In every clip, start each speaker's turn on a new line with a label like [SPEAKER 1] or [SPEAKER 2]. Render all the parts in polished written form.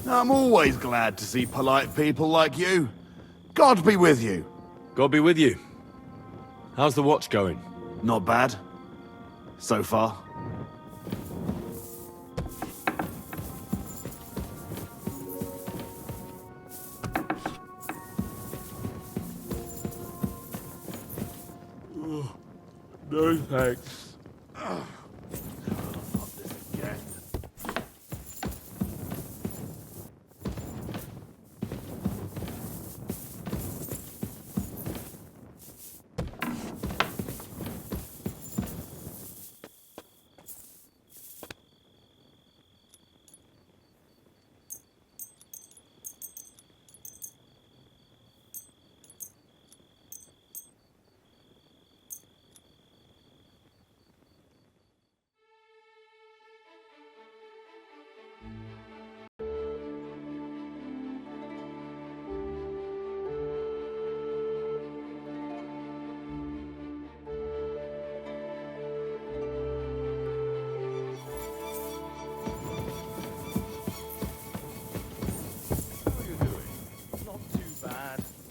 [SPEAKER 1] I'm always glad to see polite people like you. God be with you.
[SPEAKER 2] God be with you. How's the watch going?
[SPEAKER 1] Not bad. So far.
[SPEAKER 2] No thanks.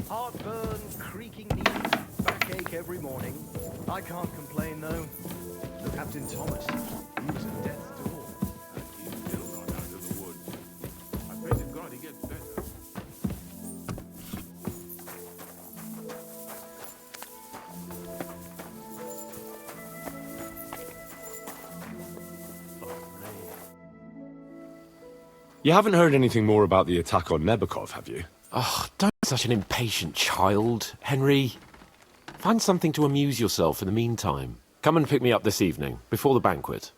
[SPEAKER 3] Heartburn, creaking knees, backache every morning. I can't complain though. Look, Captain Thomas, he was at death's door.
[SPEAKER 4] And he's still not out of the woods. I pray to God he gets better.
[SPEAKER 2] You haven't heard anything more about the attack on Nebukov, have you?
[SPEAKER 5] Oh, don't be such an impatient child, Henry. Find something to amuse yourself in the meantime. Come and pick me up this evening, before the banquet.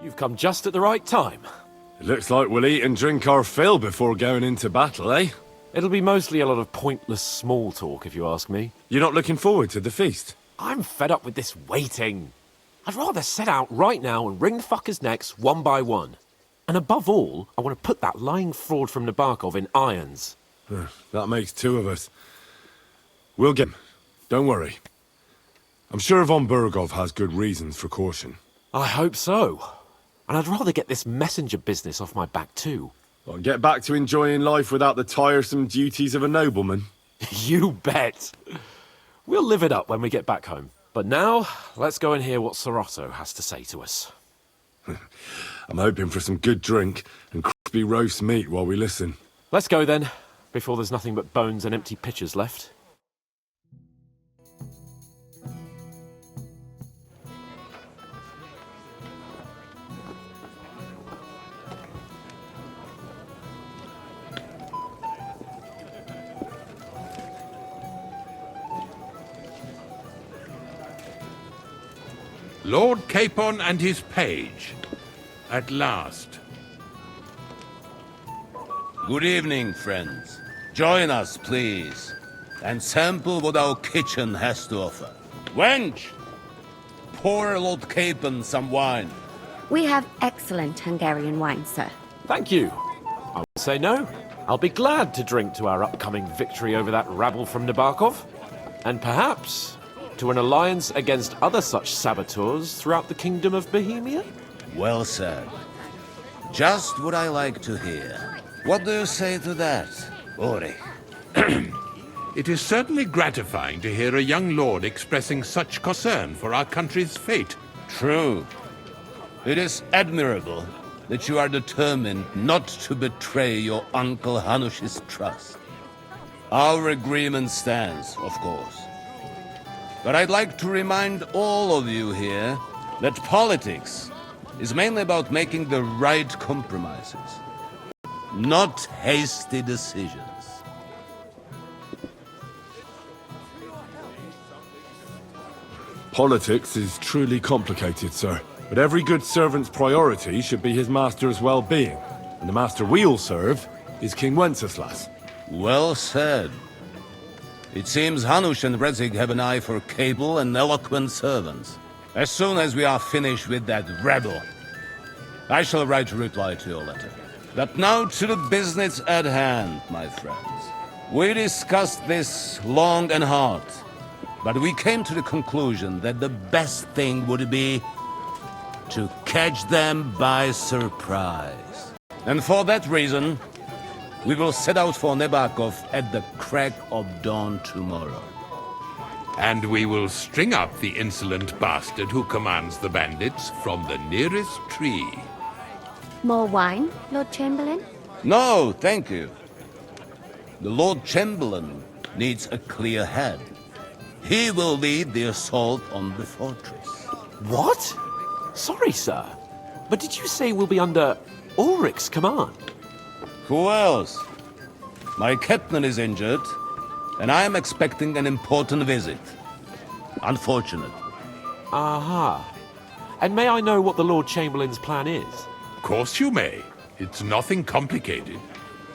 [SPEAKER 5] You've come just at the right time.
[SPEAKER 2] It looks like we'll eat and drink our fill before going into battle, eh?
[SPEAKER 5] It'll be mostly a lot of pointless small talk, if you ask me.
[SPEAKER 2] You're not looking forward to the feast?
[SPEAKER 5] I'm fed up with this waiting. I'd rather set out right now and wring fuckers' necks one by one. And above all, I want to put that lying fraud from Nabokov in irons.
[SPEAKER 2] That makes two of us. We'll get him. Don't worry. I'm sure von Burgov has good reasons for caution.
[SPEAKER 5] I hope so. And I'd rather get this messenger business off my back too.
[SPEAKER 2] Well, get back to enjoying life without the tiresome duties of a nobleman.
[SPEAKER 5] You bet. We'll live it up when we get back home. But now, let's go and hear what Sorotto has to say to us.
[SPEAKER 2] I'm hoping for some good drink and crispy roast meat while we listen.
[SPEAKER 5] Let's go then, before there's nothing but bones and empty pitchers left.
[SPEAKER 4] Lord Capon and his page. At last.
[SPEAKER 6] Good evening, friends. Join us, please, and sample what our kitchen has to offer. Wench! Pour Lord Capon some wine.
[SPEAKER 7] We have excellent Hungarian wine, sir.
[SPEAKER 5] Thank you. I won't say no. I'll be glad to drink to our upcoming victory over that rabble from Nabokov. And perhaps to an alliance against other such saboteurs throughout the Kingdom of Bohemia?
[SPEAKER 6] Well said. Just what I like to hear. What do you say to that, Ori?
[SPEAKER 4] It is certainly gratifying to hear a young lord expressing such concern for our country's fate.
[SPEAKER 6] True. It is admirable that you are determined not to betray your Uncle Hanush's trust. Our agreement stands, of course. But I'd like to remind all of you here that politics is mainly about making the right compromises, not hasty decisions.
[SPEAKER 2] Politics is truly complicated, sir. But every good servant's priority should be his master's well-being. And the master we'll serve is King Wenceslas.
[SPEAKER 6] Well said. It seems Hanush and Rezig have an eye for capable and eloquent servants. As soon as we are finished with that rebel, I shall write a reply to your letter. But now to the business at hand, my friends. We discussed this long and hard, but we came to the conclusion that the best thing would be to catch them by surprise. And for that reason, we will set out for Nebakov at the crack of dawn tomorrow.
[SPEAKER 4] And we will string up the insolent bastard who commands the bandits from the nearest tree.
[SPEAKER 7] More wine, Lord Chamberlain?
[SPEAKER 6] No, thank you. The Lord Chamberlain needs a clear head. He will lead the assault on the fortress.
[SPEAKER 5] What? Sorry, sir. But did you say we'll be under Ulrich's command?
[SPEAKER 6] Who else? My captain is injured, and I am expecting an important visit. Unfortunate.
[SPEAKER 5] Aha. And may I know what the Lord Chamberlain's plan is?
[SPEAKER 4] Of course you may. It's nothing complicated.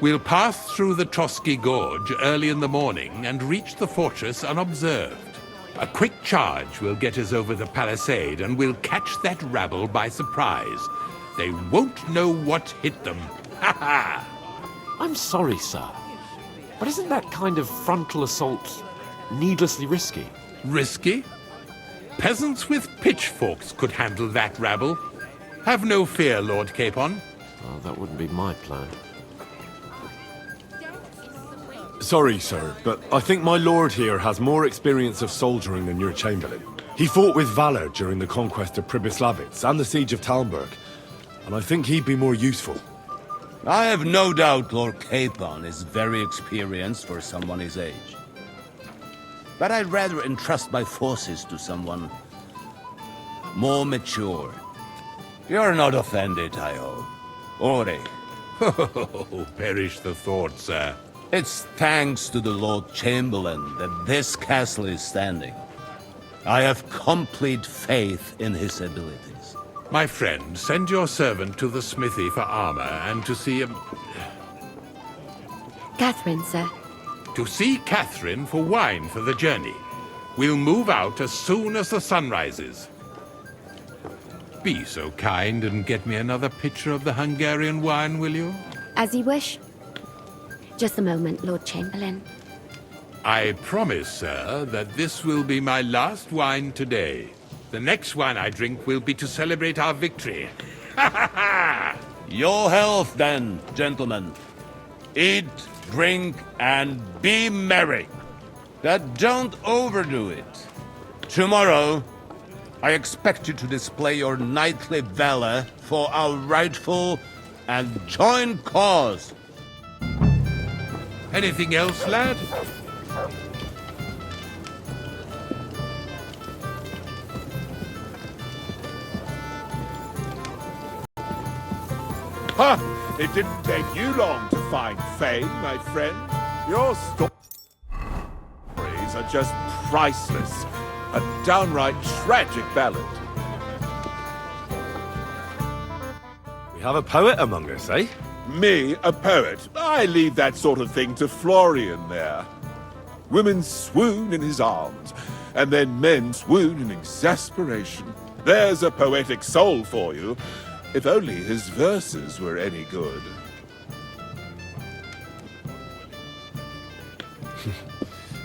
[SPEAKER 4] We'll pass through the Trotsky Gorge early in the morning and reach the fortress unobserved. A quick charge will get us over the palisade, and we'll catch that rabble by surprise. They won't know what hit them. Ha ha!
[SPEAKER 5] I'm sorry, sir. But isn't that kind of frontal assault needlessly risky?
[SPEAKER 4] Risky? Peasants with pitchforks could handle that rabble. Have no fear, Lord Capon.
[SPEAKER 5] Well, that wouldn't be my plan.
[SPEAKER 2] Sorry, sir, but I think my lord here has more experience of soldiering than your chamberlain. He fought with valor during the conquest of Pribyslavitz and the siege of Talmberg, and I think he'd be more useful.
[SPEAKER 6] I have no doubt Lord Capon is very experienced for someone his age. But I'd rather entrust my forces to someone more mature. You're not offended, I hope. Ori.
[SPEAKER 4] Oh, perish the thought, sir.
[SPEAKER 6] It's thanks to the Lord Chamberlain that this castle is standing. I have complete faith in his abilities.
[SPEAKER 4] My friend, send your servant to the smithy for armor and to see
[SPEAKER 7] Catherine, sir.
[SPEAKER 4] To see Catherine for wine for the journey. We'll move out as soon as the sun rises. Be so kind and get me another pitcher of the Hungarian wine, will you?
[SPEAKER 7] As you wish. Just a moment, Lord Chamberlain.
[SPEAKER 4] I promise, sir, that this will be my last wine today. The next wine I drink will be to celebrate our victory. Ha ha ha!
[SPEAKER 6] Your health, then, gentlemen. Eat, drink, and be merry. But don't overdo it. Tomorrow, I expect you to display your knightly valor for our rightful and joint cause.
[SPEAKER 4] Anything else, lad?
[SPEAKER 8] Ha! It didn't take you long to find fame, my friend. Your stories are just priceless. A downright tragic ballad.
[SPEAKER 2] We have a poet among us, eh?
[SPEAKER 8] Me, a poet. I leave that sort of thing to Florian there. Women swoon in his arms, and then men swoon in exasperation. There's a poetic soul for you, if only his verses were any good.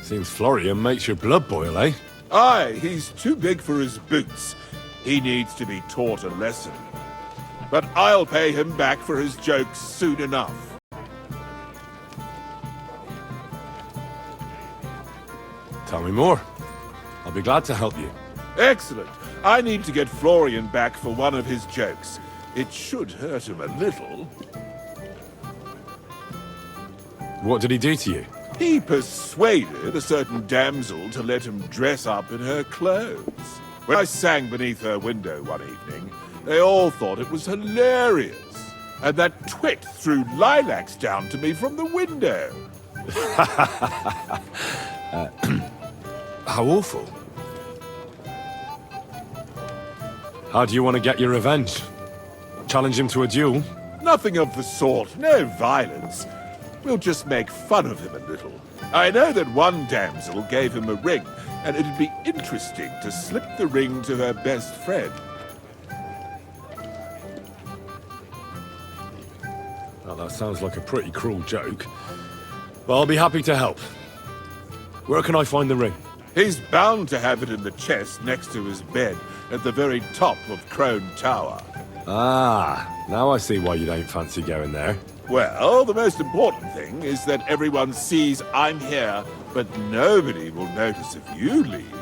[SPEAKER 2] Seems Florian makes your blood boil, eh?
[SPEAKER 8] Aye, he's too big for his boots. He needs to be taught a lesson. But I'll pay him back for his jokes soon enough.
[SPEAKER 2] Tell me more. I'll be glad to help you.
[SPEAKER 8] Excellent. I need to get Florian back for one of his jokes. It should hurt him a little.
[SPEAKER 2] What did he do to you?
[SPEAKER 8] He persuaded a certain damsel to let him dress up in her clothes. When I sang beneath her window one evening, they all thought it was hilarious. And that twit threw lilacs down to me from the window.
[SPEAKER 2] How awful. How do you want to get your revenge? Challenge him to a duel?
[SPEAKER 8] Nothing of the sort. No violence. We'll just make fun of him a little. I know that one damsel gave him a ring, and it'd be interesting to slip the ring to her best friend.
[SPEAKER 2] Well, that sounds like a pretty cruel joke. But I'll be happy to help. Where can I find the ring?
[SPEAKER 8] He's bound to have it in the chest next to his bed at the very top of Crone Tower.
[SPEAKER 2] Ah, now I see why you don't fancy going there.
[SPEAKER 8] Well, the most important thing is that everyone sees I'm here, but nobody will notice if you leave.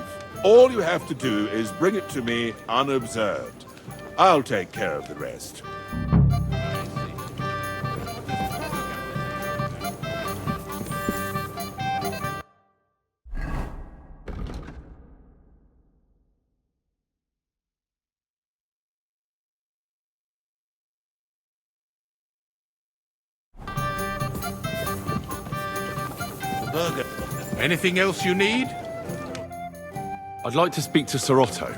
[SPEAKER 8] All you have to do is bring it to me unobserved. I'll take care of the rest.
[SPEAKER 6] Burger.
[SPEAKER 4] Anything else you need?
[SPEAKER 2] I'd like to speak to Sir Otto.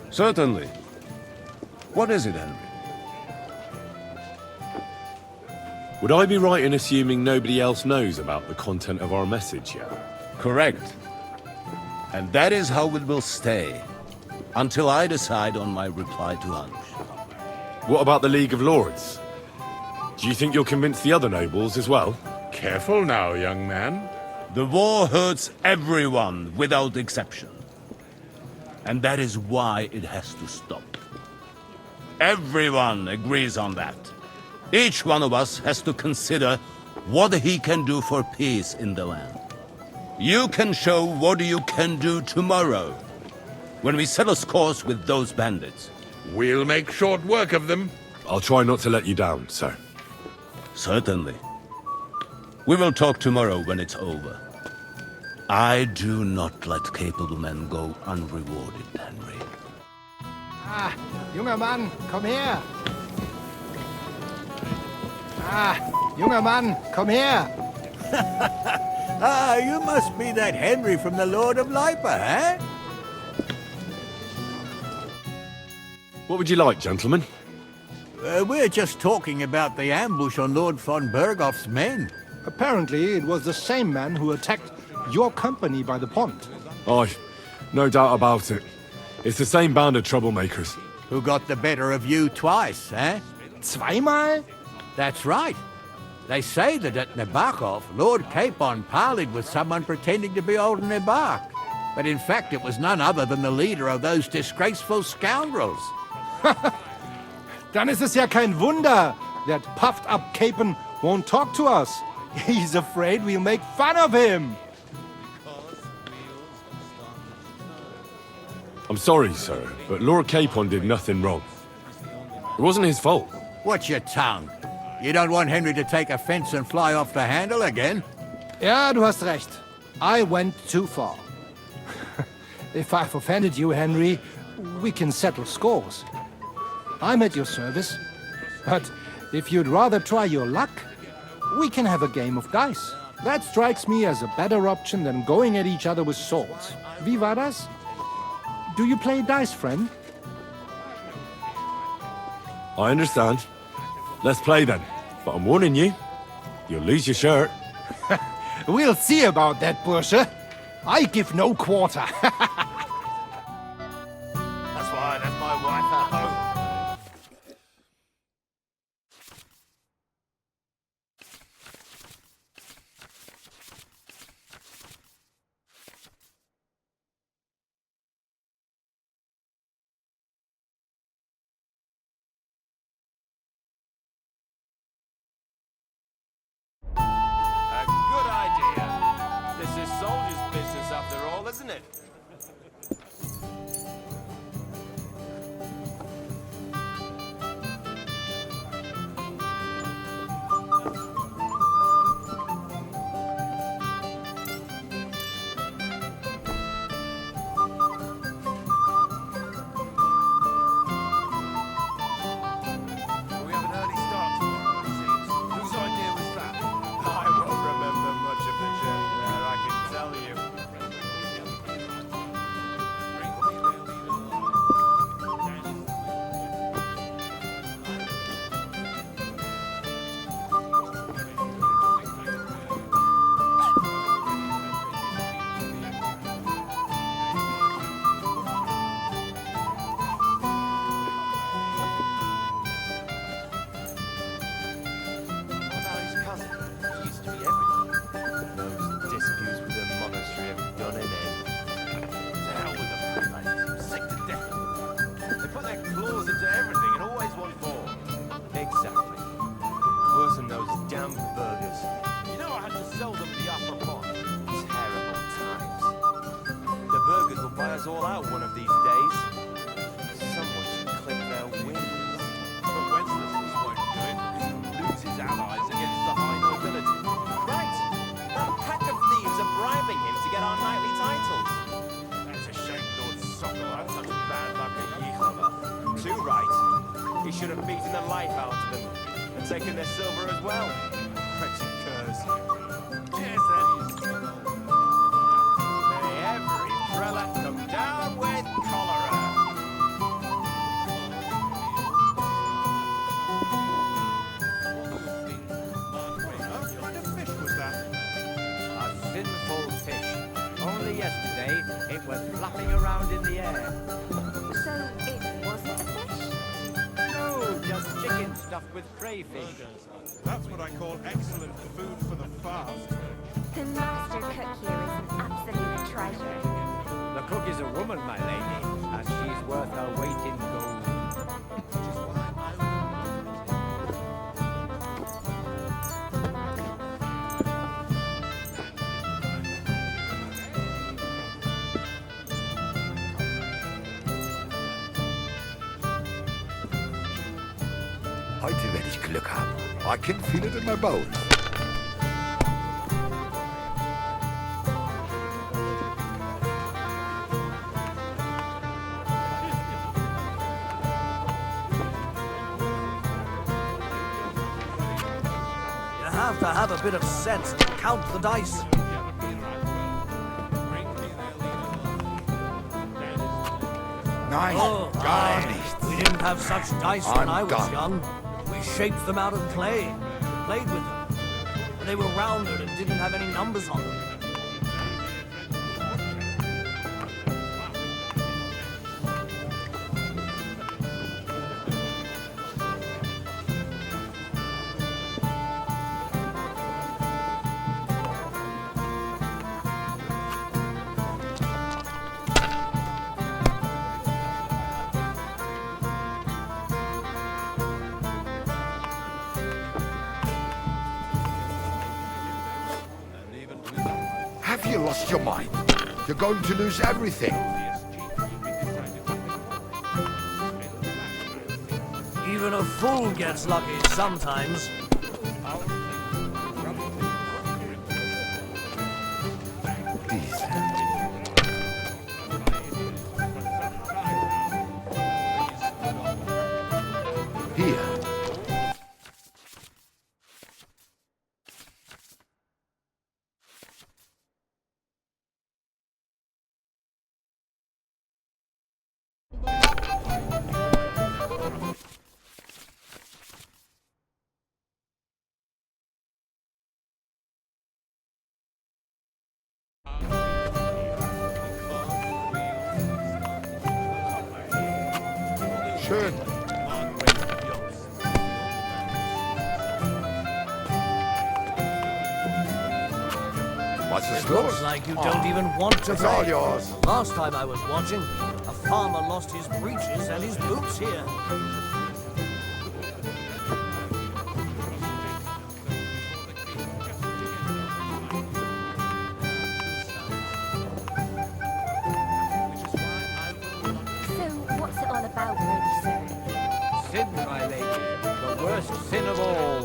[SPEAKER 6] Certainly. What is it, Henry?
[SPEAKER 2] Would I be right in assuming nobody else knows about the content of our message yet?
[SPEAKER 6] Correct. And that is how it will stay, until I decide on my reply to Hanush.
[SPEAKER 2] What about the League of Lords? Do you think you'll convince the other nobles as well?
[SPEAKER 4] Careful now, young man.
[SPEAKER 6] The war hurts everyone without exception. And that is why it has to stop. Everyone agrees on that. Each one of us has to consider what he can do for peace in the land. You can show what you can do tomorrow, when we settle scores with those bandits.
[SPEAKER 4] We'll make short work of them.
[SPEAKER 2] I'll try not to let you down, sir.
[SPEAKER 6] Certainly. We will talk tomorrow when it's over. I do not let capable men go unrewarded, Henry.
[SPEAKER 3] Ah, junger Mann, komm her! Ah, junger Mann, komm her!
[SPEAKER 9] Ah, you must be that Henry from the Lord of Lipa, eh?
[SPEAKER 2] What would you like, gentlemen?
[SPEAKER 9] We're just talking about the ambush on Lord von Bergoff's men.
[SPEAKER 3] Apparently, it was the same man who attacked your company by the pond.
[SPEAKER 2] Aye, no doubt about it. It's the same band of troublemakers.
[SPEAKER 9] Who got the better of you twice, eh?
[SPEAKER 3] Zweimal?
[SPEAKER 9] That's right. They say that at Nabokov, Lord Capon parleyed with someone pretending to be old Nabok. But in fact, it was none other than the leader of those disgraceful scoundrels.
[SPEAKER 3] Dann ist es ja kein Wunder that puffed-up Capon won't talk to us. He's afraid we'll make fun of him.
[SPEAKER 2] I'm sorry, sir, but Lord Capon did nothing wrong. It wasn't his fault.
[SPEAKER 9] Watch your tongue. You don't want Henry to take offense and fly off the handle again?
[SPEAKER 3] Ja, du hast recht. I went too far. If I've offended you, Henry, we can settle scores. I'm at your service. But if you'd rather try your luck, we can have a game of dice. That strikes me as a better option than going at each other with swords. Wie war das? Do you play dice, friend?
[SPEAKER 2] I understand. Let's play then. But I'm warning you, you'll lose your shirt.
[SPEAKER 3] We'll see about that, Bursche. I give no quarter.
[SPEAKER 1] That's why I left my wife at home.
[SPEAKER 10] doesn't it? We have an early start tomorrow, it seems. Whose idea was that? I won't remember much of the journey there, I can tell you. What about his cousin? He used to be everything. Those disputes with the monastery have done him in. To hell with the prelates. I'm sick to death. They put their claws into everything and always want more. Exactly. Worse than those damn burgers. You know I had to sell them the upper pot. Terrible times. The burgers will buy us all out one of these days. Someone should clip their wings. But Wenceslas won't do it because he loses his allies against the high nobility. Right. That pack of thieves are bribing him to get our knightly titles. That's a shame Lord Sokol had such bad luck at Yichlava. Too right. He should have beaten the life out of them and taken their silver as well. Wretched curs. Cheers then. May every prelate come down with cholera. What kind of fish was that?
[SPEAKER 9] A sinful fish. Only yesterday, it was flapping around in the air.
[SPEAKER 7] So it wasn't a fish?
[SPEAKER 9] No, just chicken stuffed with crayfish.
[SPEAKER 8] That's what I call excellent food for the fast.
[SPEAKER 7] The master cook here is an absolute treasure.
[SPEAKER 9] The cook is a woman, my lady, and she's worth her weight in gold.
[SPEAKER 11] Heute werde ich Glück haben. I can feel it in my bones.
[SPEAKER 10] You have to have a bit of sense and count the dice.
[SPEAKER 11] Nein,
[SPEAKER 10] Oh,
[SPEAKER 11] gar
[SPEAKER 10] aye.
[SPEAKER 11] nichts.
[SPEAKER 10] We didn't have such dice when
[SPEAKER 11] I'm
[SPEAKER 10] I was
[SPEAKER 11] done.
[SPEAKER 10] young. We shaped them out of clay, played with them. They were rounded and didn't have any numbers on them.
[SPEAKER 11] Have you lost your mind? You're going to lose everything.
[SPEAKER 10] Even a fool gets lucky sometimes.
[SPEAKER 11] Diese. Hier. Schön. Was ist los?
[SPEAKER 10] Looks like you don't even want to
[SPEAKER 11] It's all
[SPEAKER 10] play.
[SPEAKER 11] yours.
[SPEAKER 10] Last time I was watching, a farmer lost his breeches and his boots here.
[SPEAKER 9] worst sin of all.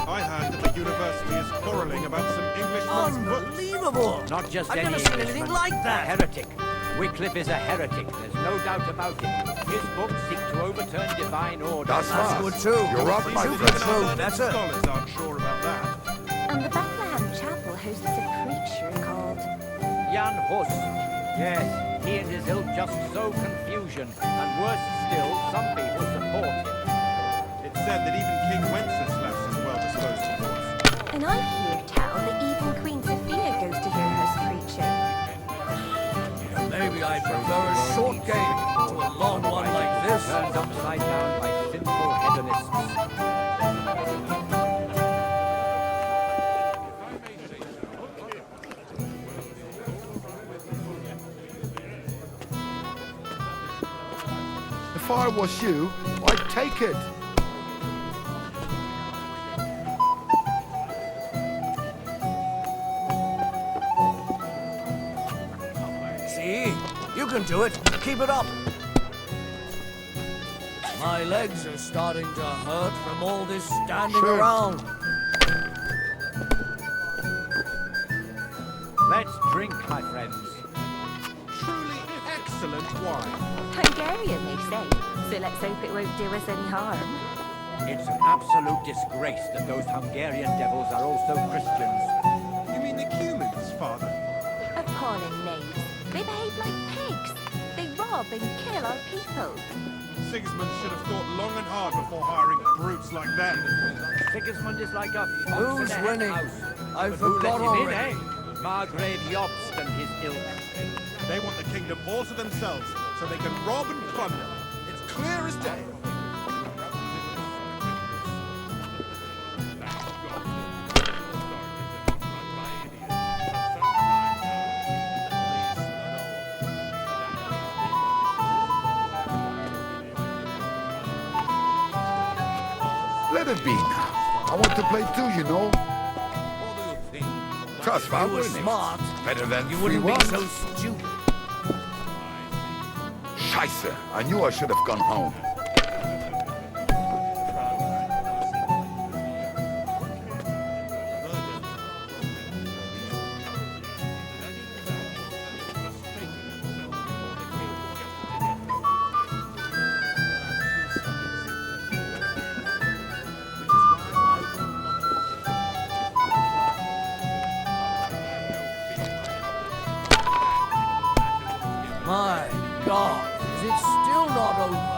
[SPEAKER 12] I heard that the university is quarrelling about some Englishman's books.
[SPEAKER 9] Unbelievable! Not just
[SPEAKER 10] I've
[SPEAKER 9] any
[SPEAKER 10] never seen
[SPEAKER 9] Englishman,
[SPEAKER 10] anything like that.
[SPEAKER 9] A heretic. Wycliffe is a heretic, there's no doubt about it. His books seek to overturn divine order.
[SPEAKER 11] Das
[SPEAKER 10] That's
[SPEAKER 11] war's.
[SPEAKER 10] good too.
[SPEAKER 11] You're up, my
[SPEAKER 10] Super
[SPEAKER 11] friend.
[SPEAKER 10] true.
[SPEAKER 12] Learned
[SPEAKER 10] That's it.
[SPEAKER 12] scholars aren't sure about that.
[SPEAKER 13] And the Bethlehem Chapel hosts a preacher called...
[SPEAKER 9] Jan Hus. Yes, he and his ilk just sow confusion. And worse still, some people support him.
[SPEAKER 12] It's said that even King Wenceslas is well disposed towards.
[SPEAKER 13] And I hear tell that even Queen Sophia goes to hear her preaching.
[SPEAKER 10] Maybe I prefer a short game to a long one like this.
[SPEAKER 9] Turned upside down by sinful hedonists.
[SPEAKER 11] If I was you, I'd take it.
[SPEAKER 10] See? You can do it. Keep it up. My legs are starting to hurt from all this standing
[SPEAKER 11] Sure.
[SPEAKER 10] around.
[SPEAKER 9] Let's drink, my friends.
[SPEAKER 12] Truly excellent wine.
[SPEAKER 13] Hungarian, they say. So let's hope it won't do us any harm.
[SPEAKER 9] It's an absolute disgrace that those Hungarian devils are also Christians.
[SPEAKER 12] You mean the humans, Father?
[SPEAKER 13] Appalling knaves. They behave like pigs. They rob and kill our people.
[SPEAKER 12] Sigismund should have thought long and hard before hiring brutes like them.
[SPEAKER 9] Sigismund is like a fox
[SPEAKER 10] Who's
[SPEAKER 9] in a
[SPEAKER 10] winning?
[SPEAKER 9] henhouse.
[SPEAKER 10] I
[SPEAKER 9] But who
[SPEAKER 10] forgot
[SPEAKER 9] let him in,
[SPEAKER 10] already.
[SPEAKER 9] eh? Margrave Jobst and his ilk.
[SPEAKER 12] They want the kingdom all to themselves, so they can rob and plunder. It's clear as day.
[SPEAKER 11] Let it be now. I want to play too, you know. Trust
[SPEAKER 10] If you were smart,
[SPEAKER 11] Better than
[SPEAKER 10] you
[SPEAKER 11] free
[SPEAKER 10] wouldn't be
[SPEAKER 11] what?
[SPEAKER 10] so stupid.
[SPEAKER 11] Scheiße. I knew I should have gone home.
[SPEAKER 10] My God, is it still not over?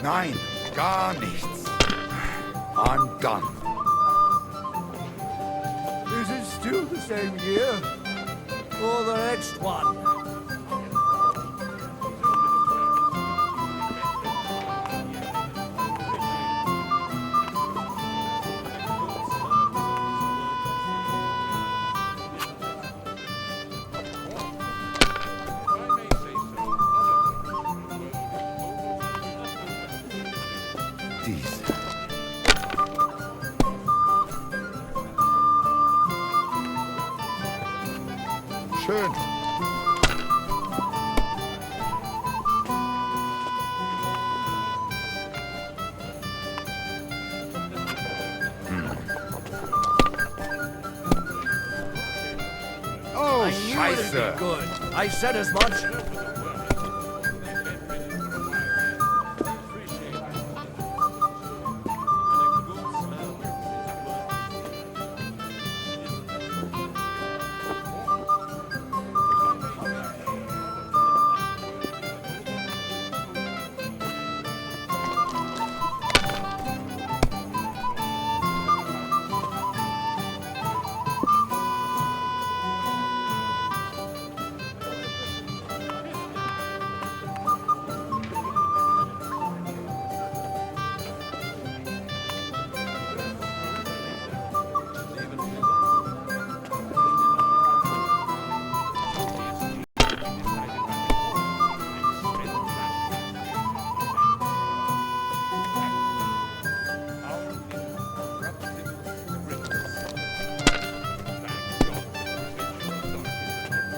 [SPEAKER 11] Nein, gar nichts. I'm done.
[SPEAKER 10] Is it still the same year? Or the next one?
[SPEAKER 11] Diese. Schön. Oh,
[SPEAKER 10] I knew it'd
[SPEAKER 11] Scheiße.
[SPEAKER 10] be good. I said as much.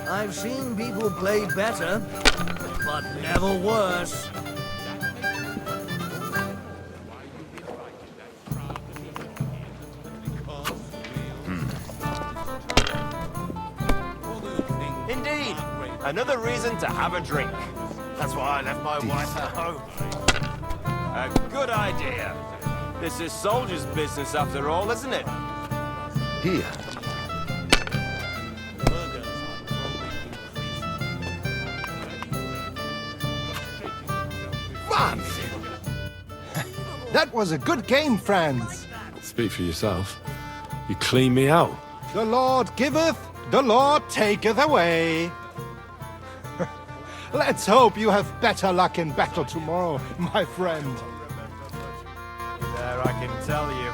[SPEAKER 14] I've seen people play better, but never worse.
[SPEAKER 10] Indeed. Another reason to have a drink. That's why I left my wife at home. A good idea. This is soldier's business after all, isn't it?
[SPEAKER 11] Here.
[SPEAKER 3] That was a good game, friends.
[SPEAKER 2] Speak for yourself. You clean me out.
[SPEAKER 3] The Lord giveth, the Lord taketh away. Let's hope you have better luck in battle tomorrow, my friend.
[SPEAKER 10] There, I can tell you.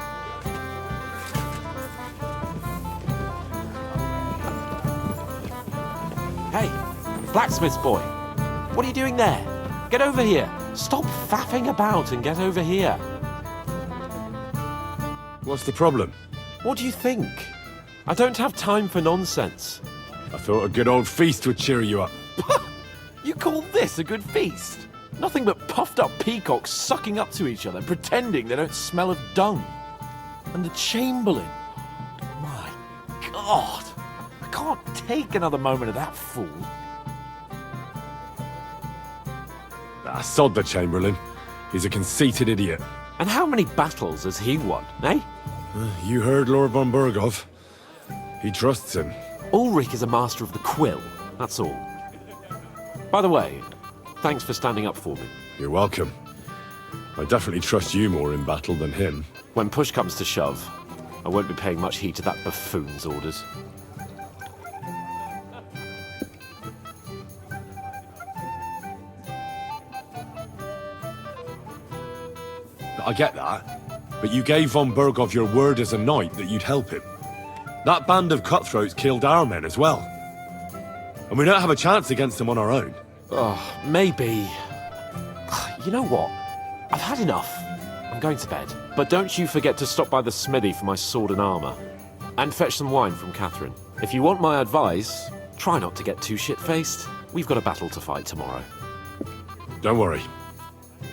[SPEAKER 5] Hey, blacksmith's boy. What are you doing there? Get over here. Stop faffing about and get over here.
[SPEAKER 2] What's the problem?
[SPEAKER 5] What do you think? I don't have time for nonsense.
[SPEAKER 2] I thought a good old feast would cheer you up.
[SPEAKER 5] You call this a good feast? Nothing but puffed up peacocks sucking up to each other, pretending they don't smell of dung. And the Chamberlain. My God. I can't take another moment of that fool.
[SPEAKER 2] Ah, sod the Chamberlain. He's a conceited idiot.
[SPEAKER 5] And how many battles has he won, eh?
[SPEAKER 2] You heard Lord von Berghoff. He trusts him.
[SPEAKER 5] Ulrich is a master of the quill, that's all. By the way, thanks for standing up for me.
[SPEAKER 2] You're welcome. I definitely trust you more in battle than him.
[SPEAKER 5] When push comes to shove, I won't be paying much heed to that buffoon's orders.
[SPEAKER 2] I get that, but you gave von Berghoff your word as a knight that you'd help him. That band of cutthroats killed our men as well. And we don't have a chance against them on our own.
[SPEAKER 5] Oh, maybe. You know what? I've had enough. I'm going to bed. But don't you forget to stop by the smithy for my sword and armor. And fetch some wine from Catherine. If you want my advice, try not to get too shit-faced. We've got a battle to fight tomorrow.
[SPEAKER 2] Don't worry.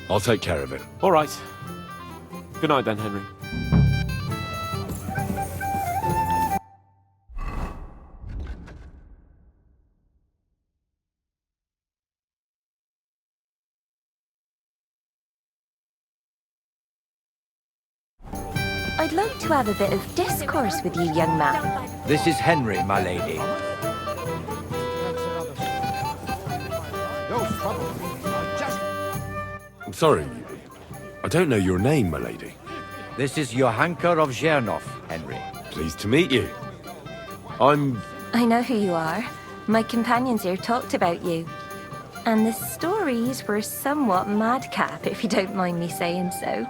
[SPEAKER 2] I'll take care of it.
[SPEAKER 5] All right. Good night then, Henry.
[SPEAKER 13] I'd like to have a bit of discourse with you, young man.
[SPEAKER 14] This is Henry, my lady.
[SPEAKER 3] No trouble. Just...
[SPEAKER 2] I'm sorry. I don't know your name, my lady.
[SPEAKER 14] This is Johanka of Zhernov, Henry.
[SPEAKER 2] Pleased to meet you. I'm...
[SPEAKER 13] I know who you are. My companions here talked about you. And the stories were somewhat madcap, if you don't mind me saying so.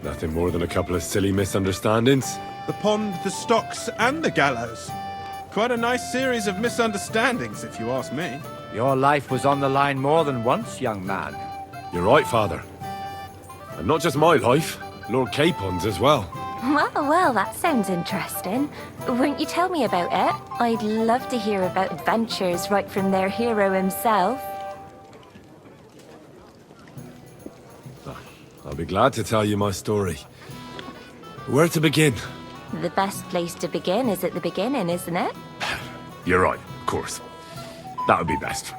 [SPEAKER 2] Nothing more than a couple of silly misunderstandings.
[SPEAKER 12] The pond, the stocks, and the gallows. Quite a nice series of misunderstandings, if you ask me.
[SPEAKER 14] Your life was on the line more than once, young man.
[SPEAKER 2] You're right, Father. And not just my life, Lord Capon's as well.
[SPEAKER 13] Well, that sounds interesting. Won't you tell me about it? I'd love to hear about adventures right from their hero himself.
[SPEAKER 2] I'll be glad to tell you my story. Where to begin?
[SPEAKER 13] The best place to begin is at the beginning, isn't it?
[SPEAKER 2] You're right, of course. That would be best.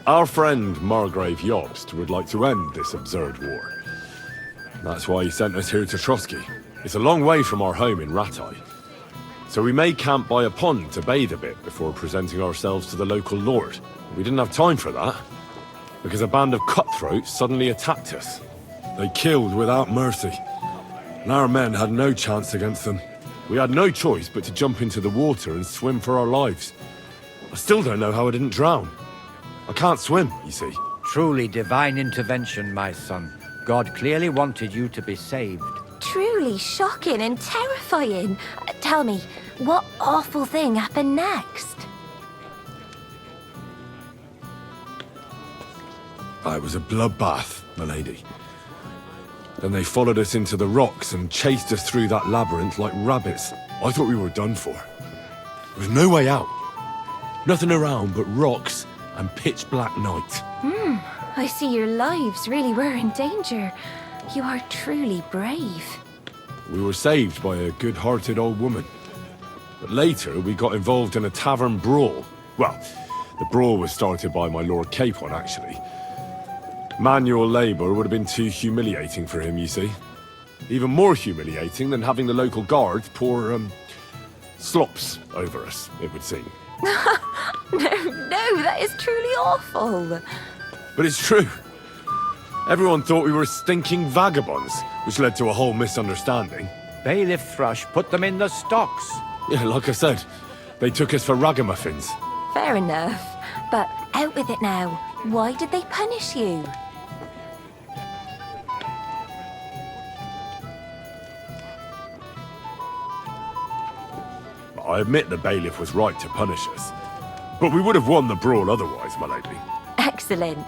[SPEAKER 2] Our friend Margrave Jobst would like to end this absurd war. That's why he sent us here to Trotsky. It's a long way from our home in Ratai. So we made camp by a pond to bathe a bit before presenting ourselves to the local lord. We didn't have time for that, because a band of cutthroats suddenly attacked us. They killed without mercy, and our men had no chance against them. We had no choice but to jump into the water and swim for our lives. I still don't know how I didn't drown. I can't swim, you see.
[SPEAKER 14] Truly divine intervention, my son. God clearly wanted you to be saved.
[SPEAKER 13] Truly shocking and terrifying. Tell me, what awful thing happened next?
[SPEAKER 2] It was a bloodbath, my lady. Then they followed us into the rocks and chased us through that labyrinth like rabbits. I thought we were done for. There was no way out. Nothing around but rocks and pitch black night.
[SPEAKER 13] I see your lives really were in danger. You are truly brave.
[SPEAKER 2] We were saved by a good-hearted old woman. But later, we got involved in a tavern brawl. Well, the brawl was started by my Lord Capon, actually. Manual labor would have been too humiliating for him, you see. Even more humiliating than having the local guards pour, slops over us, it would seem.
[SPEAKER 13] No, that is truly awful.
[SPEAKER 2] But it's true. Everyone thought we were stinking vagabonds, which led to a whole misunderstanding.
[SPEAKER 14] Bailiff Thrush put them in the stocks.
[SPEAKER 2] Yeah, like I said, they took us for ragamuffins.
[SPEAKER 13] Fair enough. But out with it now. Why did they punish you?
[SPEAKER 2] I admit the bailiff was right to punish us. But we would have won the brawl otherwise, my lady.
[SPEAKER 13] Excellent.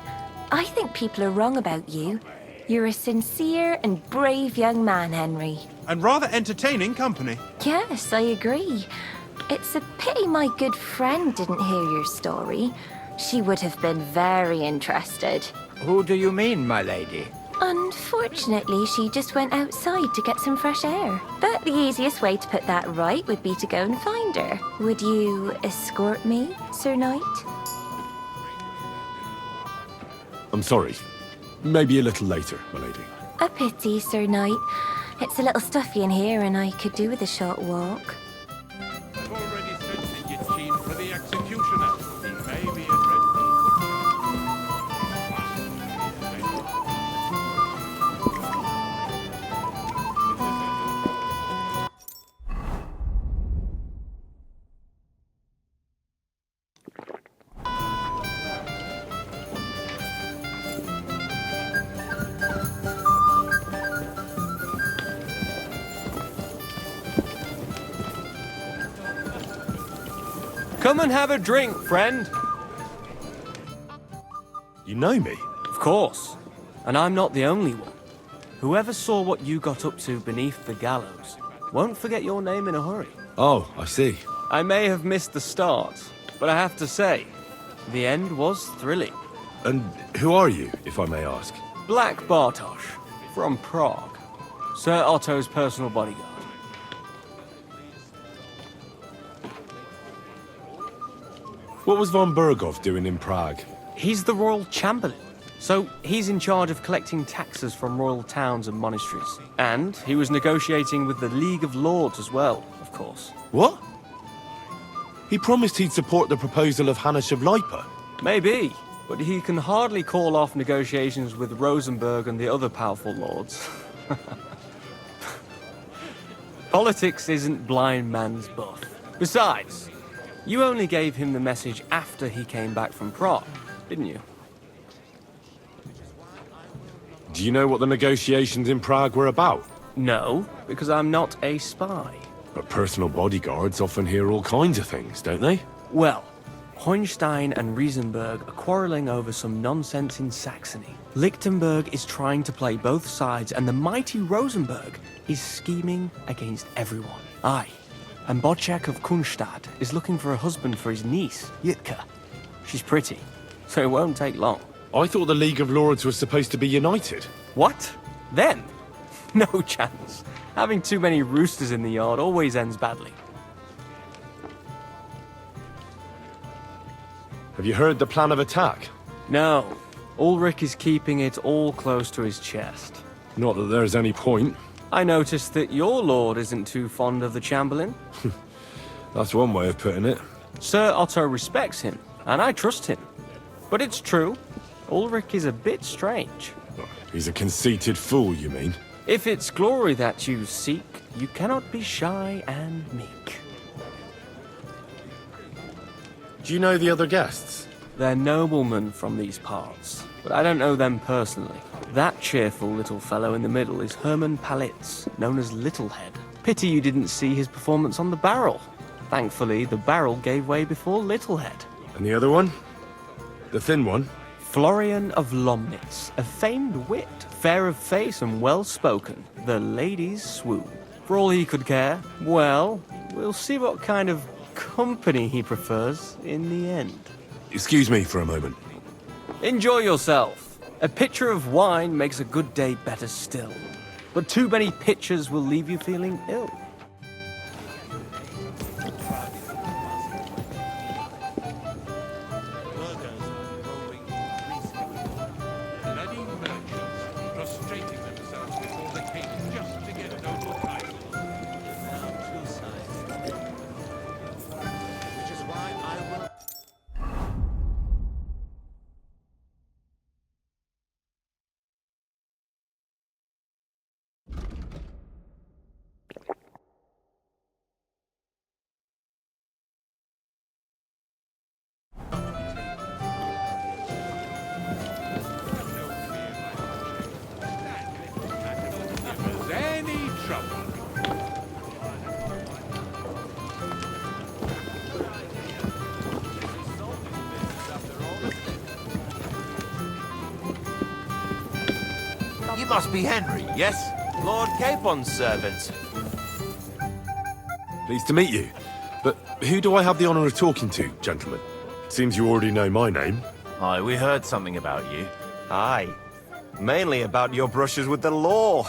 [SPEAKER 13] I think people are wrong about you. You're a sincere and brave young man, Henry.
[SPEAKER 12] And rather entertaining company.
[SPEAKER 13] Yes, I agree. It's a pity my good friend didn't hear your story. She would have been very interested.
[SPEAKER 14] Who do you mean, my lady?
[SPEAKER 13] Unfortunately, she just went outside to get some fresh air. But the easiest way to put that right would be to go and find her. Would you escort me, Sir Knight?
[SPEAKER 2] I'm sorry. Maybe a little later, my lady.
[SPEAKER 13] A pity, Sir Knight. It's a little stuffy in here and I could do with a short walk.
[SPEAKER 4] I've already sent the Yitchin for the executioner. He may be at
[SPEAKER 10] Come and have a drink, friend.
[SPEAKER 2] You know me?
[SPEAKER 10] Of course. And I'm not the only one. Whoever saw what you got up to beneath the gallows won't forget your name in a hurry.
[SPEAKER 2] Oh, I see.
[SPEAKER 10] I may have missed the start, but I have to say, the end was thrilling.
[SPEAKER 2] And who are you, if I may ask?
[SPEAKER 10] Black Bartosz, from Prague. Sir Otto's personal bodyguard.
[SPEAKER 2] What was von Berghoff doing in Prague?
[SPEAKER 10] He's the royal chamberlain, so he's in charge of collecting taxes from royal towns and monasteries. And he was negotiating with the League of Lords as well, of course.
[SPEAKER 2] What? He promised he'd support the proposal of Hannes of Lipa.
[SPEAKER 10] Maybe, but he can hardly call off negotiations with Rosenberg and the other powerful lords. Politics isn't blind man's buff. Besides, you only gave him the message after he came back from Prague, didn't you?
[SPEAKER 2] Do you know what the negotiations in Prague were about?
[SPEAKER 10] No, because I'm not a spy.
[SPEAKER 2] But personal bodyguards often hear all kinds of things, don't they?
[SPEAKER 10] Well, Hohenstein and Riesenberg are quarreling over some nonsense in Saxony. Lichtenberg is trying to play both sides, and the mighty Rosenberg is scheming against everyone. Aye, and Bocek of Kunstadt is looking for a husband for his niece, Yitka. She's pretty, so it won't take long.
[SPEAKER 2] I thought the League of Lords was supposed to be united.
[SPEAKER 10] What? Them? No chance. Having too many roosters in the yard always ends badly.
[SPEAKER 2] Have you heard the plan of attack?
[SPEAKER 10] No. Ulrich is keeping it all close to his chest.
[SPEAKER 2] Not that there's any point.
[SPEAKER 10] I noticed that your lord isn't too fond of the Chamberlain.
[SPEAKER 2] That's one way of putting it.
[SPEAKER 10] Sir Otto respects him, and I trust him. But it's true, Ulrich is a bit strange.
[SPEAKER 2] He's a conceited fool, you mean?
[SPEAKER 10] If it's glory that you seek, you cannot be shy and meek.
[SPEAKER 2] Do you know the other guests?
[SPEAKER 10] They're noblemen from these parts, but I don't know them personally. That cheerful little fellow in the middle is Hermann Palitz, known as Littlehead. Pity you didn't see his performance on the barrel. Thankfully, the barrel gave way before Littlehead.
[SPEAKER 2] And the other one? The thin one?
[SPEAKER 10] Florian of Lomnitz, a famed wit, fair of face and well-spoken. The ladies swoon. For all he could care, well, we'll see what kind of company he prefers in the end.
[SPEAKER 2] Excuse me for a moment.
[SPEAKER 10] Enjoy yourself. A pitcher of wine makes a good day better still. But too many pitchers will leave you feeling ill.
[SPEAKER 4] Bloody merchants, prostrating themselves before the king just to get noble titles.
[SPEAKER 6] Which is why I will...
[SPEAKER 4] If there's any trouble,
[SPEAKER 15] You must be Henry, yes? Lord Capon's servant.
[SPEAKER 2] Pleased to meet you. But who do I have the honor of talking to, gentlemen? It seems you already know my name.
[SPEAKER 15] Aye, we heard something about you. Aye. Mainly about your brushes with the law.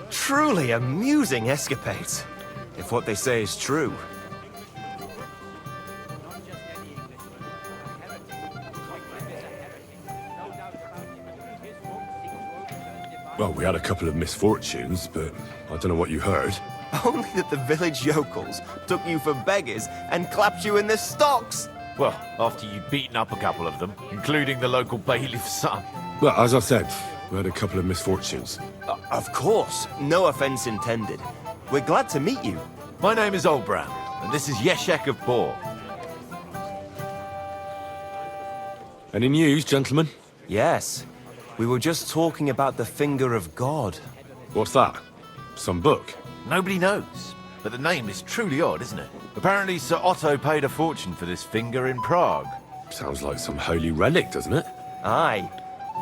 [SPEAKER 15] Truly amusing escapades, if what they say is true.
[SPEAKER 2] Well, we had a couple of misfortunes, but I don't know what you heard.
[SPEAKER 15] Only that the village yokels took you for beggars and clapped you in the stocks.
[SPEAKER 16] Well, after you'd beaten up a couple of them, including the local bailiff's son.
[SPEAKER 2] Well, as I said, we had a couple of misfortunes.
[SPEAKER 15] Of course, no offense intended. We're glad to meet you.
[SPEAKER 16] My name is Olbram, and this is Yeshek of Bor.
[SPEAKER 2] Any news, gentlemen?
[SPEAKER 15] Yes. We were just talking about the finger of God.
[SPEAKER 2] What's that? Some book?
[SPEAKER 16] Nobody knows, but the name is truly odd, isn't it? Apparently Sir Otto paid a fortune for this finger in Prague.
[SPEAKER 2] Sounds like some holy relic, doesn't it?
[SPEAKER 15] Aye.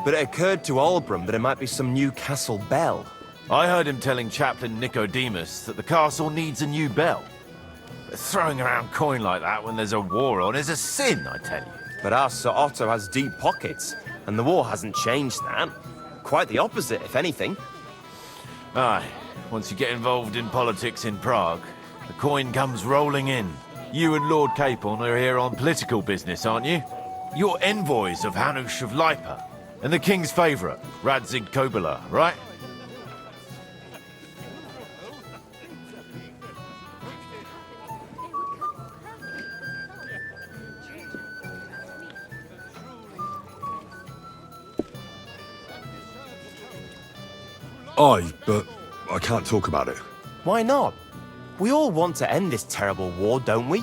[SPEAKER 15] But it occurred to Olbram that it might be some new castle bell.
[SPEAKER 16] I heard him telling Chaplain Nicodemus that the castle needs a new bell. But throwing around coin like that when there's a war on is a sin, I tell you.
[SPEAKER 15] But our Sir Otto has deep pockets, and the war hasn't changed that. Quite the opposite, if anything.
[SPEAKER 16] Aye, once you get involved in politics in Prague, the coin comes rolling in. You and Lord Capon are here on political business, aren't you? You're envoys of Hanush of Lipa, and the king's favourite, Radzig Kobyla, right?
[SPEAKER 2] Aye, but I can't talk about it.
[SPEAKER 15] Why not? We all want to end this terrible war, don't we?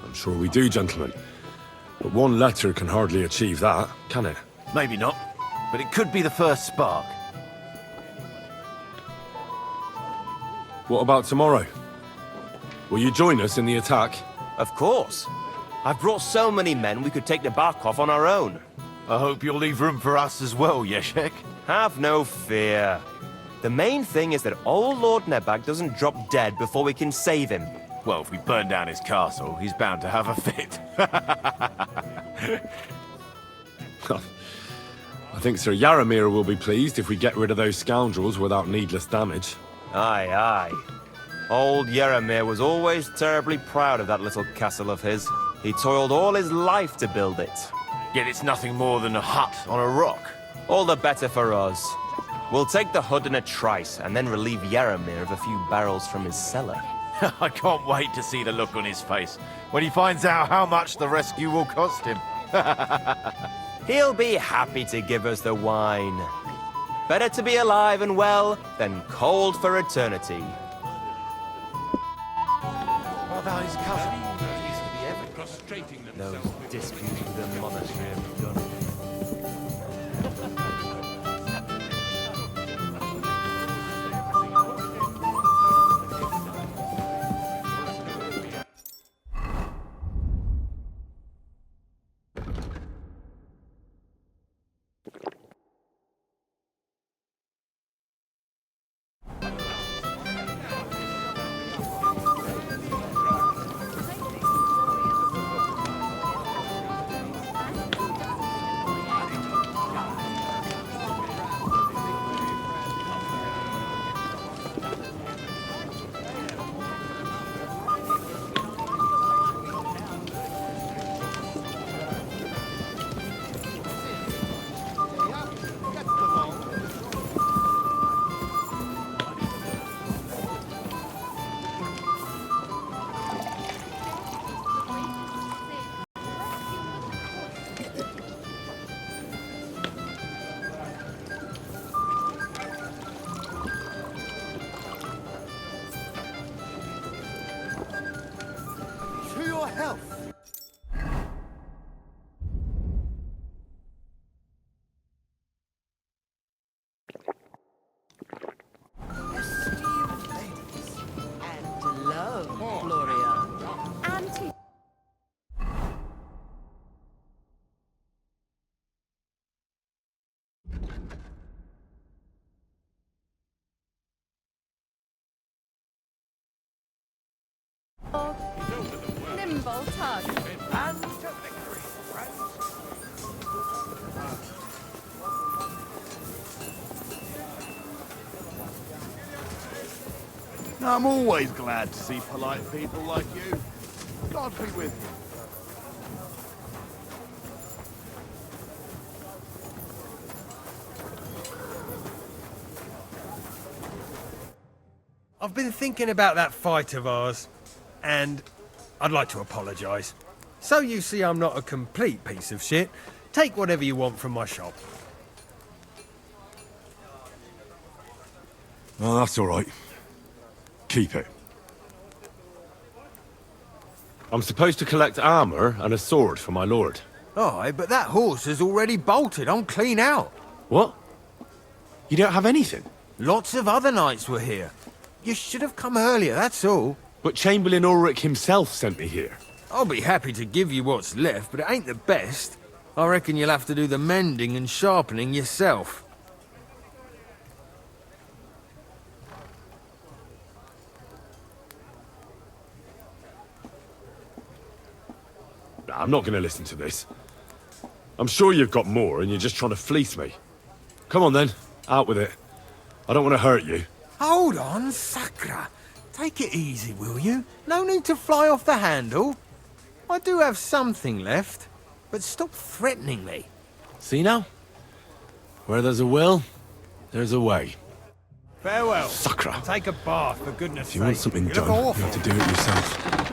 [SPEAKER 2] I'm sure we do, gentlemen. But one letter can hardly achieve that, can it?
[SPEAKER 16] Maybe not, but it could be the first spark.
[SPEAKER 2] What about tomorrow? Will you join us in the attack?
[SPEAKER 15] Of course. I've brought so many men we could take the Barkov on our own.
[SPEAKER 16] I hope you'll leave room for us as well, Yeshek.
[SPEAKER 15] Have no fear. The main thing is that old Lord Nebag doesn't drop dead before we can save him.
[SPEAKER 16] Well, if we burn down his castle, he's bound to have a fit.
[SPEAKER 2] I think Sir Yaramir will be pleased if we get rid of those scoundrels without needless damage.
[SPEAKER 15] Aye, aye. Old Yaramir was always terribly proud of that little castle of his. He toiled all his life to build it.
[SPEAKER 16] Yet it's nothing more than a hut on a rock.
[SPEAKER 15] All the better for us. We'll take the hut in a trice and then relieve Yaramir of a few barrels from his cellar.
[SPEAKER 16] I can't wait to see the look on his face when he finds out how much the rescue will cost him.
[SPEAKER 15] He'll be happy to give us the wine. Better to be alive and well than cold for eternity.
[SPEAKER 16] What about his cousin? He used to be everything.
[SPEAKER 4] prostrating
[SPEAKER 10] Those
[SPEAKER 4] themselves.
[SPEAKER 10] disputes with the monastery have done it.
[SPEAKER 11] To your health.
[SPEAKER 17] Esteemed ladies, and love, Florian.
[SPEAKER 13] And to nimble tug.
[SPEAKER 11] And to victory, friends.
[SPEAKER 1] I'm always glad to see polite people like you. God be with you.
[SPEAKER 12] I've been thinking about that fight of ours, and I'd like to apologise. So you see I'm not a complete piece of shit. Take whatever you want from my shop.
[SPEAKER 2] Oh, that's all right. Keep it. I'm supposed to collect armor and a sword for my lord.
[SPEAKER 14] Aye, but that horse has already bolted. I'm clean out.
[SPEAKER 2] What? You don't have anything?
[SPEAKER 14] Lots of other knights were here. You should have come earlier, that's all.
[SPEAKER 2] But Chamberlain Ulrich himself sent me here.
[SPEAKER 14] I'll be happy to give you what's left, but it ain't the best. I reckon you'll have to do the mending and sharpening yourself.
[SPEAKER 2] I'm not going to listen to this. I'm sure you've got more and you're just trying to fleece me. Come on then, out with it. I don't want to hurt you.
[SPEAKER 14] Hold on, Sakra. Take it easy, will you? No need to fly off the handle. I do have something left, but stop threatening me.
[SPEAKER 2] See now? Where there's a will, there's a way.
[SPEAKER 12] Farewell.
[SPEAKER 2] Sakra.
[SPEAKER 12] Take a bath, for goodness sake.
[SPEAKER 2] If you want something done, you have to do it yourself.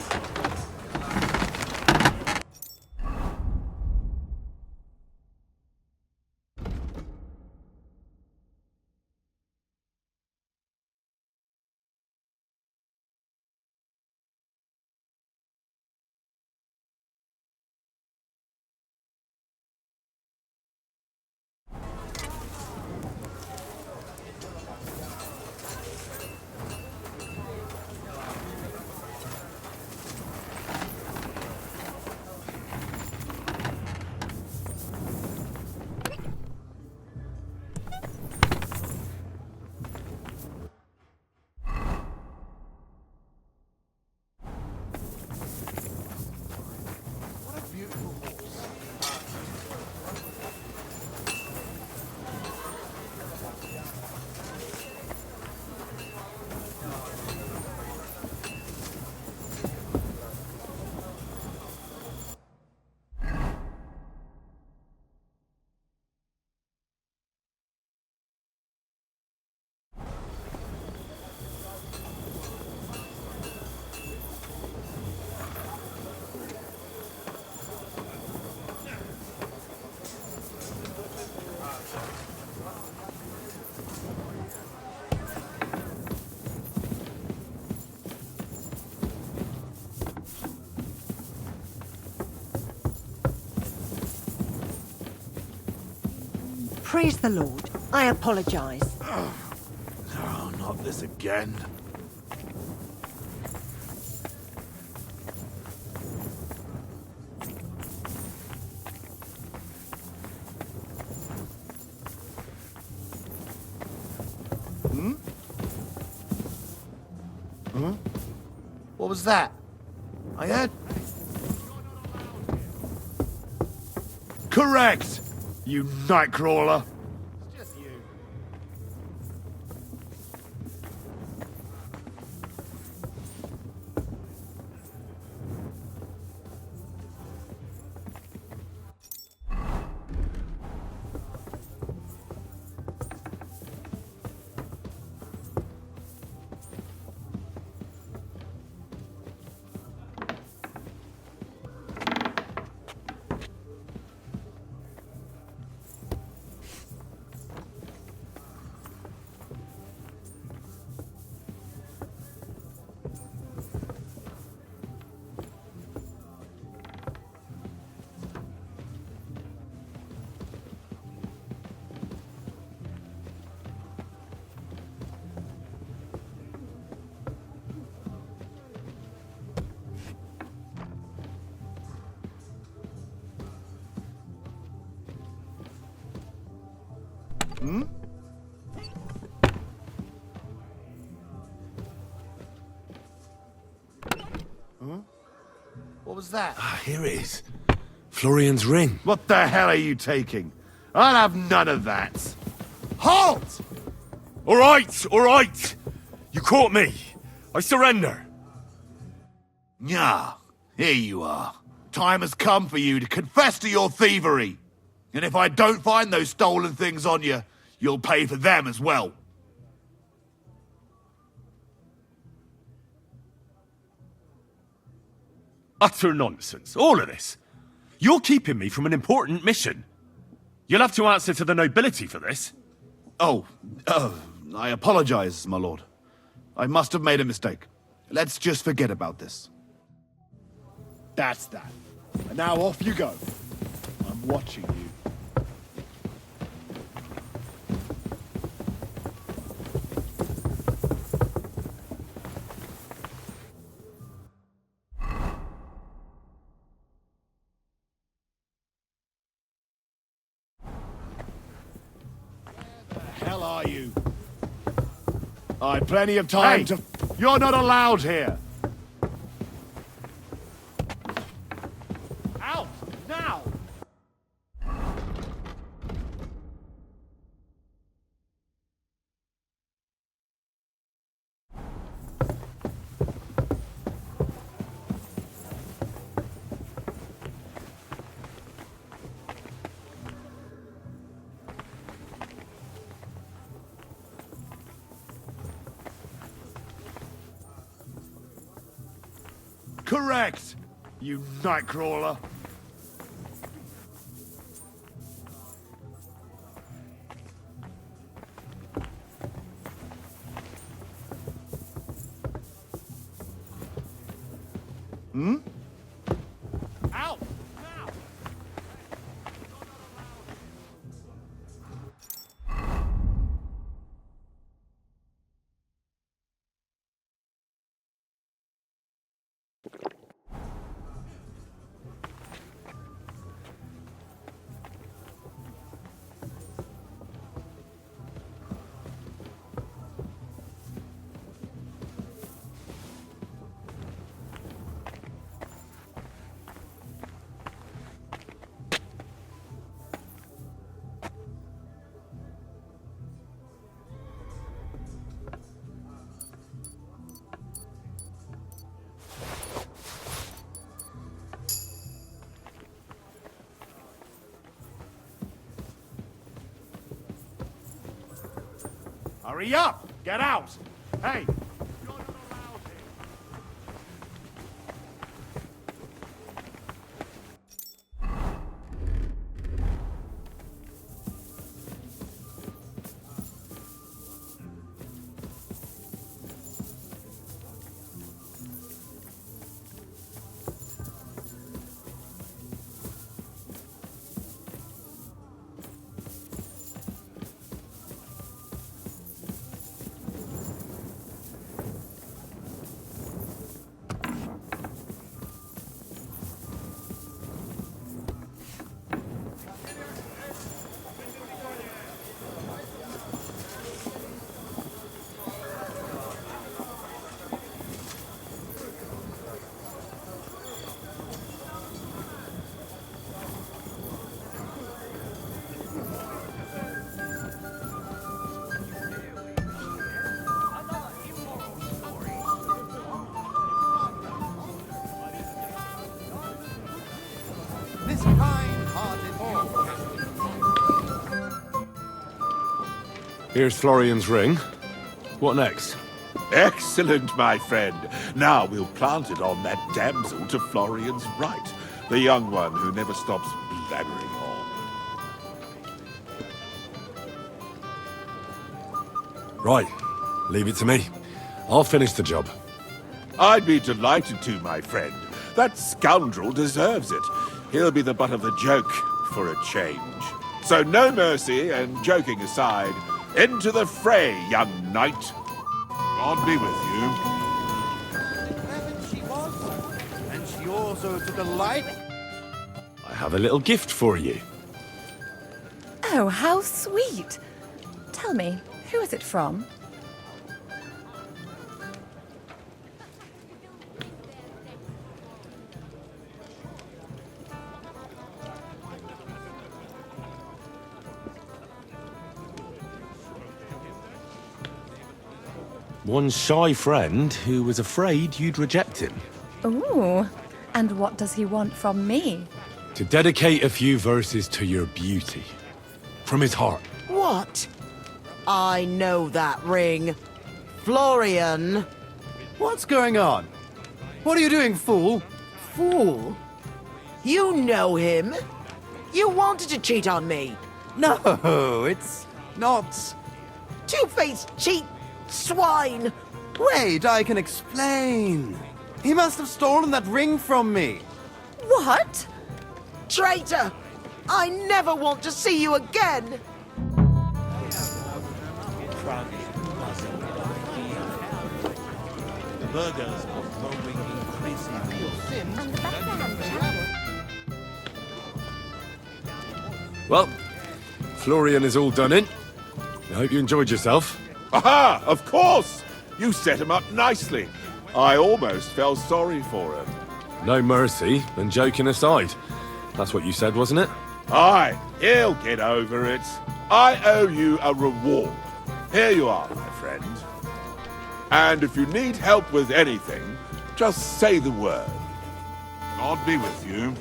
[SPEAKER 17] Praise the Lord. I apologize.
[SPEAKER 1] Oh, not this again. was that? I heard... Correct! You nightcrawler! It's just you. Hmm? Huh? What was that?
[SPEAKER 2] Ah, here it is. Florian's ring.
[SPEAKER 1] What the hell are you taking? I'll have none of that. Halt!
[SPEAKER 2] All right. You caught me. I surrender.
[SPEAKER 1] Nyah, here you are. Time has come for you to confess to your thievery. And if I don't find those stolen things on you, you'll pay for them as well.
[SPEAKER 2] Utter nonsense, all of this. You're keeping me from an important mission. You'll have to answer to the nobility for this.
[SPEAKER 1] Oh, I apologize, my lord. I must have made a mistake. Let's just forget about this. That's that. And now off you go. I'm watching you. Hell are you? I had plenty of time to... You're not allowed here! Out! Now! Correct! You nightcrawler! Hmm? Out! Now! Hurry up! Get out! Hey! You're not allowed here.
[SPEAKER 2] Here's Florian's ring. What next?
[SPEAKER 8] Excellent, my friend. Now we'll plant it on that damsel to Florian's right. The young one who never stops blabbering on.
[SPEAKER 2] Right. Leave it to me. I'll finish the job.
[SPEAKER 8] I'd be delighted to, my friend. That scoundrel deserves it. He'll be the butt of the joke for a change. So no mercy, and joking aside, into the fray, young knight. God be with you.
[SPEAKER 14] She was, and she also took a light.
[SPEAKER 2] I have a little gift for you.
[SPEAKER 18] Oh, how sweet. Tell me, who is it from?
[SPEAKER 2] One shy friend who was afraid you'd reject him.
[SPEAKER 18] Ooh, and what does he want from me?
[SPEAKER 2] To dedicate a few verses to your beauty. From his heart.
[SPEAKER 17] What? I know that ring. Florian.
[SPEAKER 14] What's going on? What are you doing, fool?
[SPEAKER 17] Fool? You know him. You wanted to cheat on me.
[SPEAKER 14] No, it's not.
[SPEAKER 17] Two-faced cheat swine.
[SPEAKER 14] Wait, I can explain. He must have stolen that ring from me.
[SPEAKER 17] What? Traitor! I never want to see you again!
[SPEAKER 6] The burgers are growing increasingly.
[SPEAKER 2] Well, Florian is all done in. I hope you enjoyed yourself.
[SPEAKER 8] Aha! Of course! You set him up nicely. I almost felt sorry for him.
[SPEAKER 2] No mercy, and joking aside. That's what you said, wasn't it?
[SPEAKER 8] Aye, he'll get over it. I owe you a reward. Here you are, my friend. And if you need help with anything, just say the word. God be with you.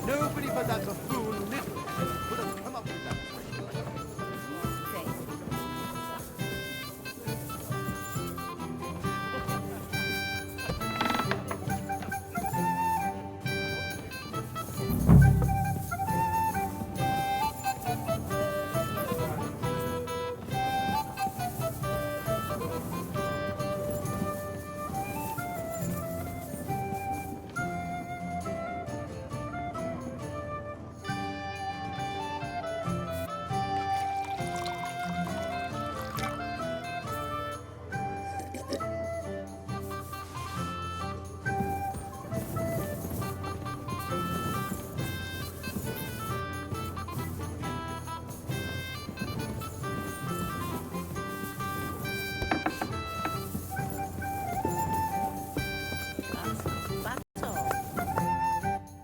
[SPEAKER 14] Nobody but that buffoon Nicholas would have come up with that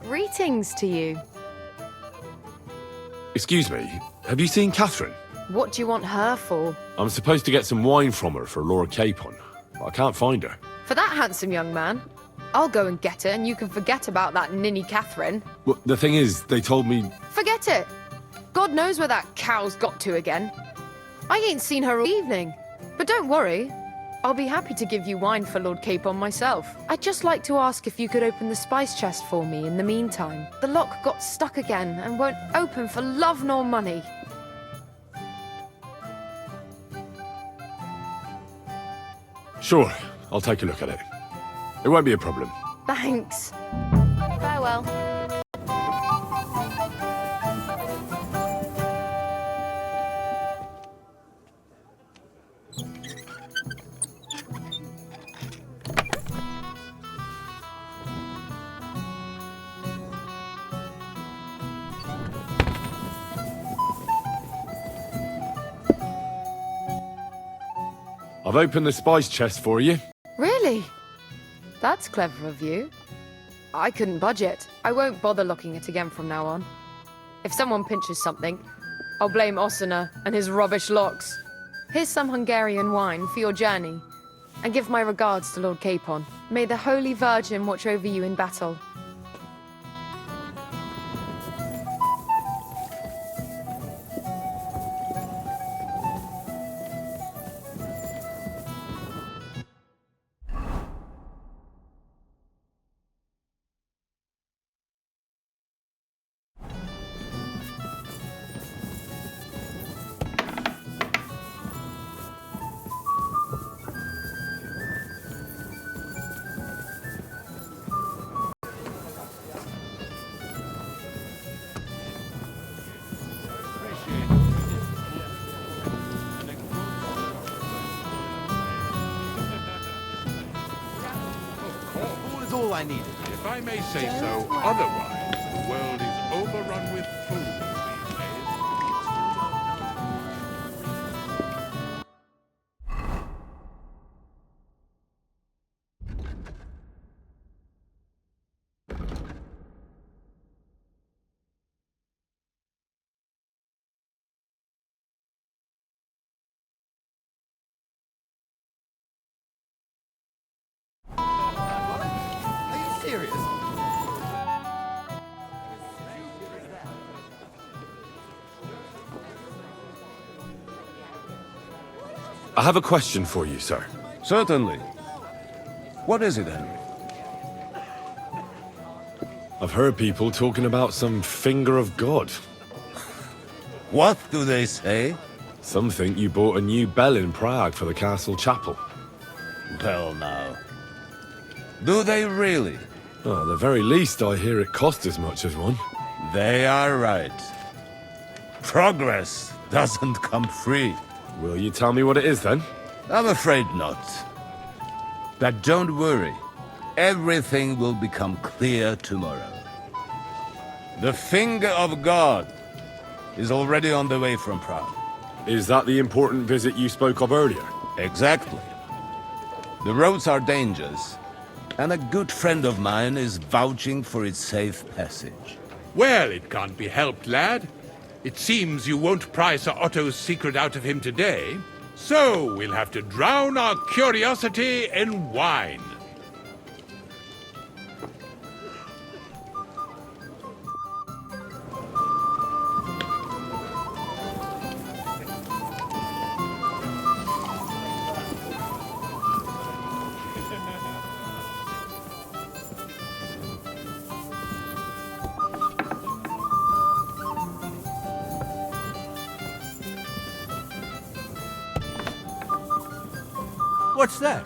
[SPEAKER 19] Greetings to you.
[SPEAKER 2] Excuse me, have you seen Catherine?
[SPEAKER 19] What do you want her for?
[SPEAKER 2] I'm supposed to get some wine from her for Lord Capon, but I can't find her.
[SPEAKER 19] For that handsome young man? I'll go and get her, and you can forget about that ninny Catherine.
[SPEAKER 2] Well, the thing is, they told me...
[SPEAKER 19] Forget it! God knows where that cow's got to again. I ain't seen her all evening. But don't worry, I'll be happy to give you wine for Lord Capon myself. I'd just like to ask if you could open the spice chest for me in the meantime. The lock got stuck again and won't open for love nor money.
[SPEAKER 2] Sure, I'll take a look at it. It won't be a problem.
[SPEAKER 19] Thanks. Farewell.
[SPEAKER 2] I've opened the spice chest for you.
[SPEAKER 19] Really? That's clever of you. I couldn't budge it. I won't bother locking it again from now on. If someone pinches something, I'll blame Osina and his rubbish locks. Here's some Hungarian wine for your journey. And give my regards to Lord Capon. May the Holy Virgin watch over you in battle.
[SPEAKER 10] All is all I needed.
[SPEAKER 4] If I may say so, otherwise the world is overrun with fools these days.
[SPEAKER 10] Are you serious?
[SPEAKER 2] I have a question for you, sir.
[SPEAKER 6] Certainly. What is it, Henry?
[SPEAKER 2] I've heard people talking about some finger of God.
[SPEAKER 6] What do they say?
[SPEAKER 2] Some think you bought a new bell in Prague for the castle chapel.
[SPEAKER 6] Well, now. Do they really?
[SPEAKER 2] Oh, at the very least, I hear it cost as much as one.
[SPEAKER 6] They are right. Progress doesn't come free.
[SPEAKER 2] Will you tell me what it is, then?
[SPEAKER 6] I'm afraid not. But don't worry. Everything will become clear tomorrow. The finger of God is already on the way from Prague.
[SPEAKER 2] Is that the important visit you spoke of earlier?
[SPEAKER 6] Exactly. The roads are dangerous, and a good friend of mine is vouching for its safe passage.
[SPEAKER 4] Well, it can't be helped, lad. It seems you won't pry Sir Otto's secret out of him today, so we'll have to drown our curiosity in wine.
[SPEAKER 9] What's that?